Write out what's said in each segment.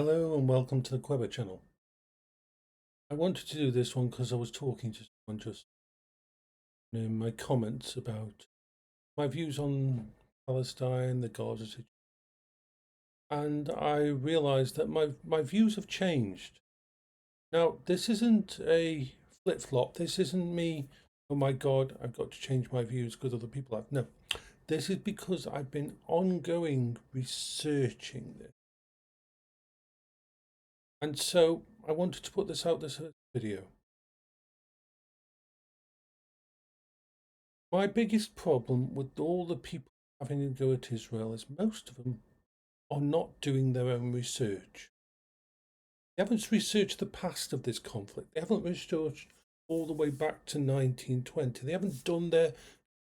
Hello and welcome to the Queber channel. I wanted to do this one because I was talking to someone just in my comments about my views on Palestine, the Gaza situation, and I realised that my views have changed. Now, this isn't a flip-flop. This isn't me, oh my God, I've got to change my views because other people have. No, this is because I've been ongoing researching this. And so I wanted to put this out this video. My biggest problem with all the people having to go at Israel is most of them are not doing their own research. They haven't researched the past of this conflict. They haven't researched all the way back to 1920. They haven't done their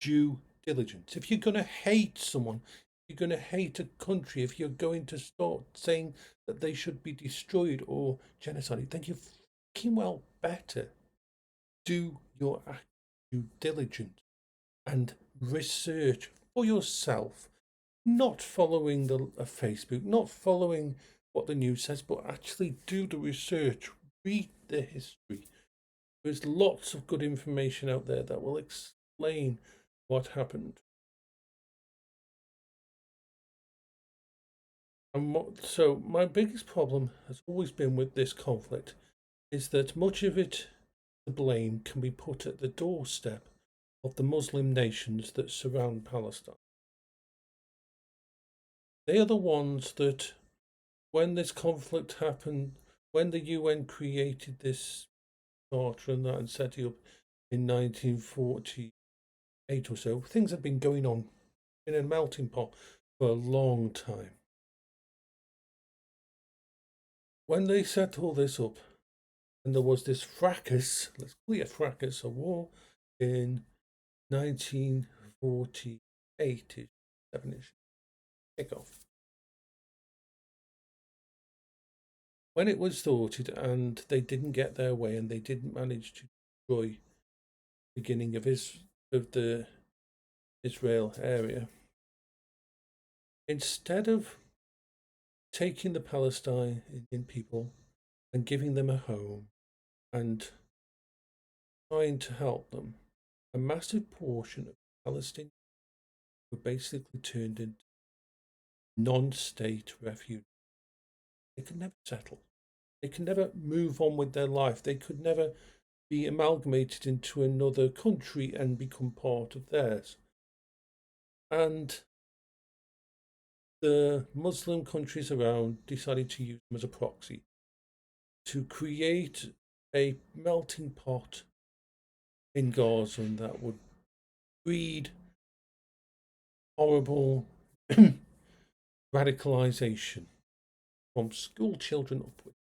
due diligence. If you're going to hate someone, if you're going to hate a country, if you're going to start saying that they should be destroyed or genocided, then you fucking well better do your due diligence and research for yourself, not following the Facebook, not following what the news says, but actually do the research, read the history. There's lots of good information out there that will explain what happened. So my biggest problem has always been with this conflict is that much of it, the blame can be put at the doorstep of the Muslim nations that surround Palestine. They are the ones that, when this conflict happened, when the UN created this charter and that and set it up in 1948 or so, things had been going on in a melting pot for a long time. When they set all this up, and there was this fracas, let's call it a fracas, a war in 1948-ish, 7-ish, kickoff. When it was thwarted and they didn't get their way and they didn't manage to destroy the beginning of the Israel area, instead of taking the Palestinian people and giving them a home and trying to help them, a massive portion of Palestinians were basically turned into non-state refugees. They could never settle. They could never move on with their life. They could never be amalgamated into another country and become part of theirs. And the Muslim countries around decided to use them as a proxy to create a melting pot in Gaza that would breed horrible radicalization from school children upward.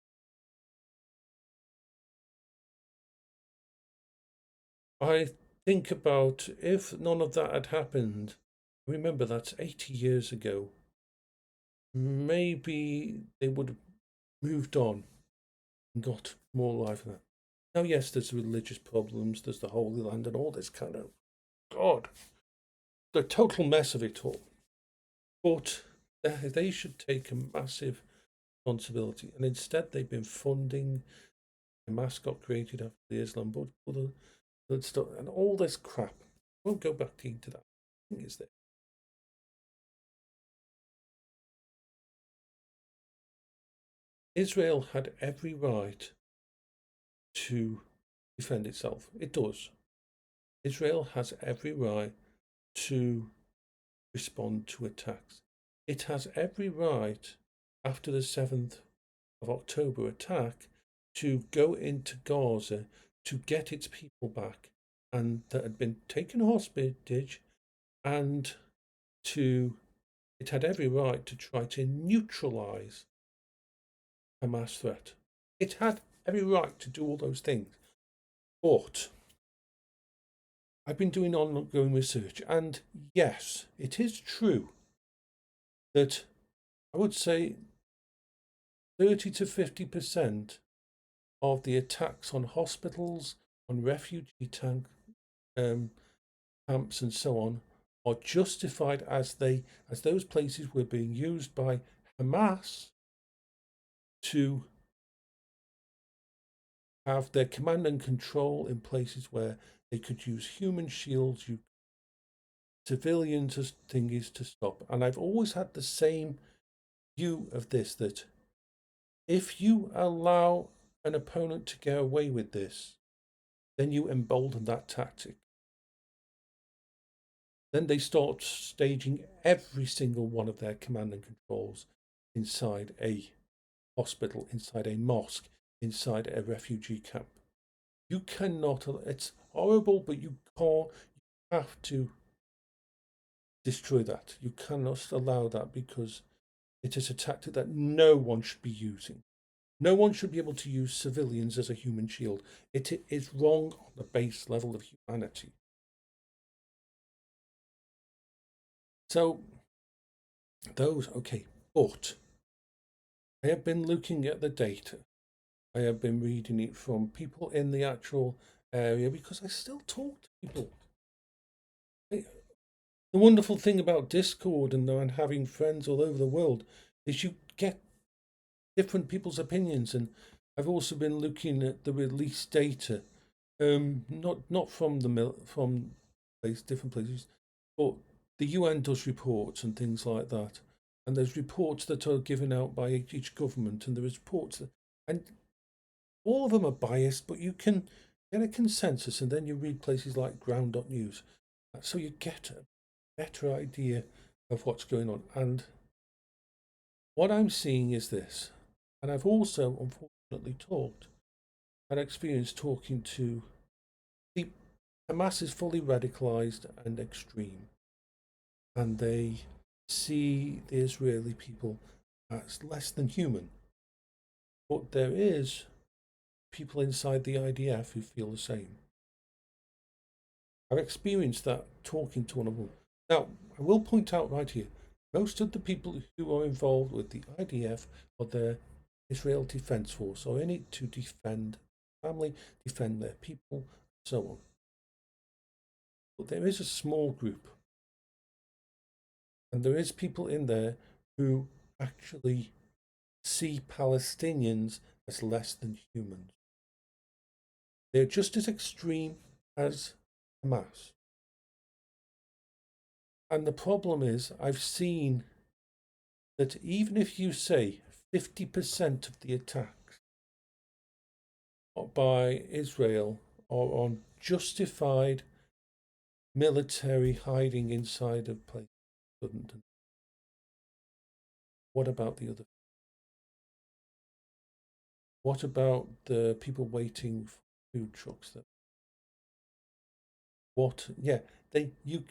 I think about if none of that had happened, remember that's 80 years ago, maybe they would have moved on and got more life than that. Now, yes, there's religious problems, there's the Holy Land and all this kind of, God, the total mess of it all. But they should take a massive responsibility. And instead, they've been funding a mascot created after the Islam Buddha stuff and all this crap. I won't go back into that. The thing is that Israel had every right to defend itself. It does. Israel has every right to respond to attacks. It has every right, after the 7th of October attack, to go into Gaza to get its people back and that had been taken hostage, and it had every right to try to neutralize Hamas threat. It had every right to do all those things. But I've been doing ongoing research, and yes, it is true that I would say 30 to 50% of the attacks on hospitals, on refugee camps and so on are justified as those places were being used by Hamas to have their command and control in places where they could use human shields, use civilians as thingies to stop. And I've always had the same view of this, that if you allow an opponent to get away with this, then you embolden that tactic. Then they start staging every single one of their command and controls inside a hospital, inside a mosque, inside a refugee camp. You cannot, it's horrible, but you can't, you have to destroy that. You cannot allow that, because it is a tactic that no one should be using. No one should be able to use civilians as a human shield. It is wrong on the base level of humanity. So, those, okay, but I have been looking at the data. I have been reading it from people in the actual area, because I still talk to people. The wonderful thing about Discord and having friends all over the world is you get different people's opinions. And I've also been looking at the release data, not from different places, but the UN does reports and things like that. And there's reports that are given out by each government, and there is reports that, and all of them are biased, but you can get a consensus, and then you read places like ground.news. So you get a better idea of what's going on. And what I'm seeing is this, and I've also unfortunately had experience talking to the Hamas is fully radicalized and extreme, and they see the Israeli people as less than human. But there is people inside the IDF who feel the same. I've experienced that talking to one of them. Now, I will point out right here, most of the people who are involved with the IDF or the Israel Defense Force are in it to defend family, defend their people, and so on. But there is a small group, and there is people in there who actually see Palestinians as less than humans. They're just as extreme as Hamas. And the problem is, I've seen that even if you say 50% of the attacks by Israel are on justified military hiding inside of places, what about the other? What about the people waiting for food trucks? What? Yeah,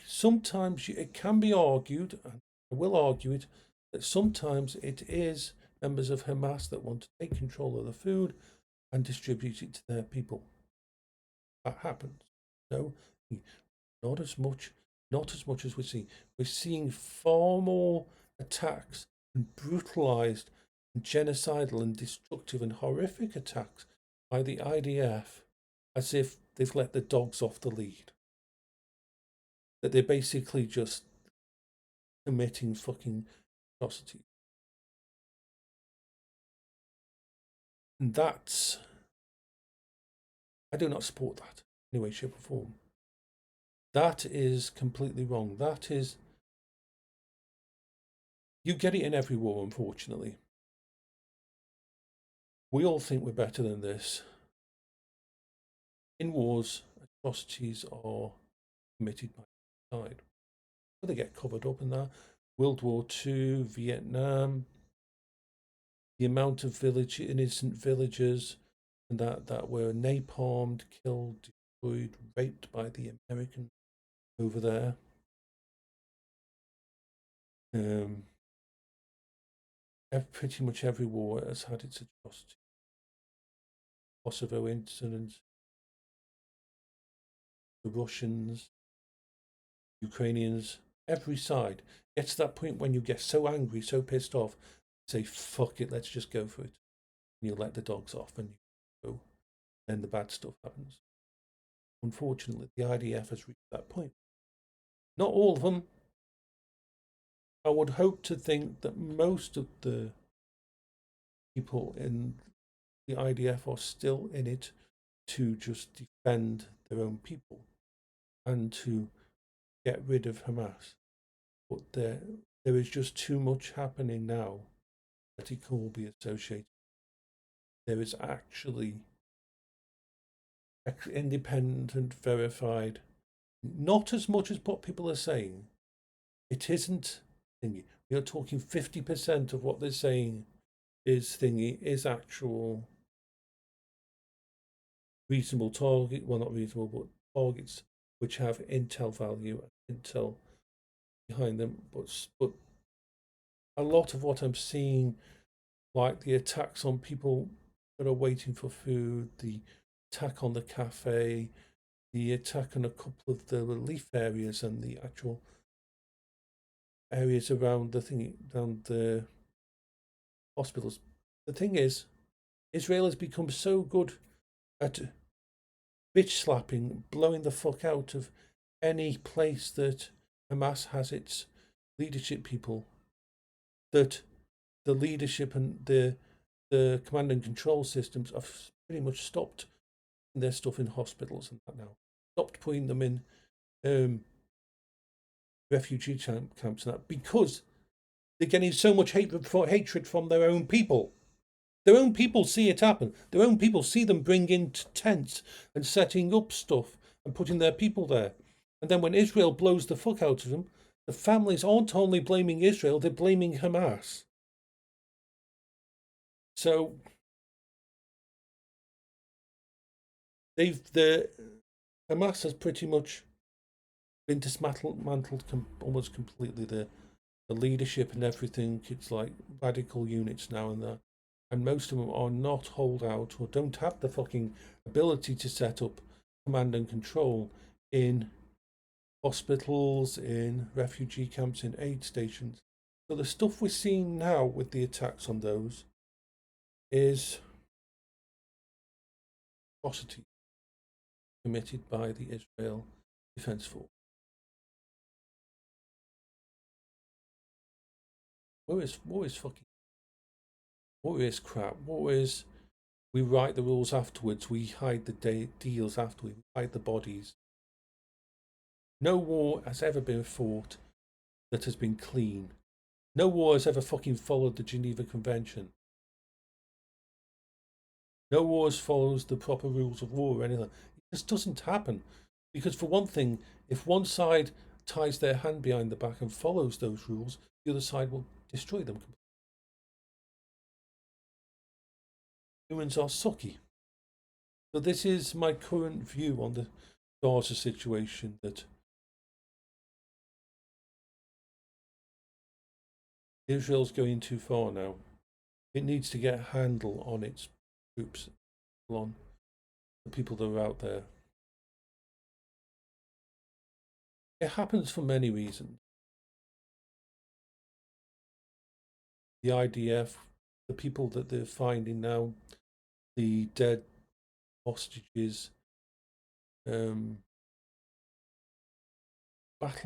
sometimes it can be argued, and I will argue it, that sometimes it is members of Hamas that want to take control of the food and distribute it to their people. That happens. No, not as much as we're seeing. We're seeing far more attacks and brutalized and genocidal and destructive and horrific attacks by the IDF, as if they've let the dogs off the lead. That they're basically just committing fucking atrocities. And that's, I do not support that in any way, shape, or form. That is completely wrong. That is, you get it in every war, unfortunately. We all think we're better than this. In wars, atrocities are committed by the side. But they get covered up in that. World War II, Vietnam, the amount of innocent villagers and that were napalmed, killed, destroyed, raped by the Americans over there. Pretty much every war has had its atrocities. Kosovo incident, the Russians, Ukrainians, every side gets to that point when you get so angry, so pissed off, say, fuck it, let's just go for it. And you let the dogs off and you go. Then the bad stuff happens. Unfortunately, the IDF has reached that point. Not all of them. I would hope to think that most of the people in the IDF are still in it to just defend their own people and to get rid of Hamas. But there is just too much happening now that it can all be associated. There is actually independent, verified, not as much as what people are saying. It isn't thingy. We are talking 50% of what they're saying is thingy, is actual reasonable target, well, not reasonable, but targets which have intel value and intel behind them. But a lot of what I'm seeing, like the attacks on people that are waiting for food, the attack on the cafe, the attack on a couple of the relief areas and the actual areas around the hospitals. The thing is, Israel has become so good at bitch slapping, blowing the fuck out of any place that Hamas has its leadership people, that the leadership and the command and control systems have pretty much stopped their stuff in hospitals and that now. Stopped putting them in refugee camps and that, because they're getting so much hatred from their own people. Their own people see it happen. Their own people see them bring in tents and setting up stuff and putting their people there. And then when Israel blows the fuck out of them, the families aren't only blaming Israel, they're blaming Hamas. So the Hamas has pretty much been dismantled almost completely. The leadership and everything, it's like radical units now and that. And most of them are not holdout or don't have the fucking ability to set up command and control in hospitals, in refugee camps, in aid stations. So the stuff we're seeing now with the attacks on those is atrocity committed by the Israel Defense Force. War is crap. War is, we write the rules afterwards, we hide the deals afterwards, we hide the bodies. No war has ever been fought that has been clean. No war has ever fucking followed the Geneva Convention. No wars follows the proper rules of war or anything. It just doesn't happen. Because for one thing, if one side ties their hand behind the back and follows those rules, the other side will destroy them. Humans are sucky. So this is my current view on the Gaza situation, that Israel's going too far now. It needs to get a handle on its troops, on the people that are out there. It happens for many reasons. The IDF, the people that they're finding now, the dead hostages, battle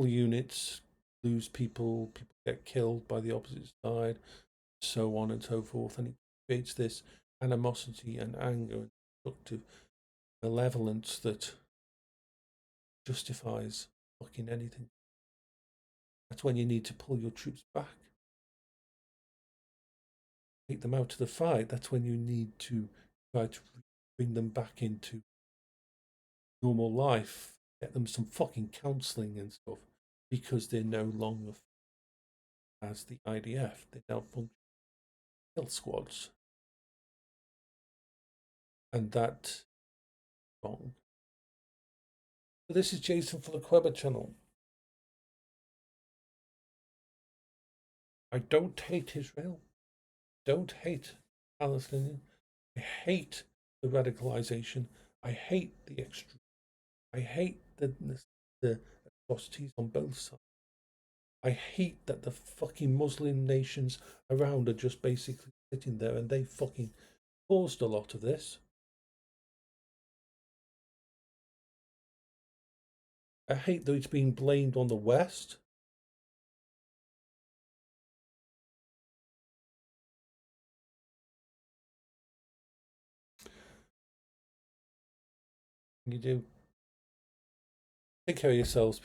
units lose people, people get killed by the opposite side, so on and so forth, and it creates this animosity and anger and destructive malevolence that justifies fucking anything. That's when you need to pull your troops back, take them out of the fight. That's when you need to try to bring them back into normal life, get them some fucking counselling and stuff, because they're no longer as the IDF. They now function kill squads, and that's wrong. So this is Jason for the Queber channel. I don't hate Israel. Don't hate Palestinians. I hate the radicalization. I hate the extreme. I hate the atrocities on both sides. I hate that the fucking Muslim nations around are just basically sitting there, and they fucking caused a lot of this. I hate that it's being blamed on the West. you do. Take care of yourselves.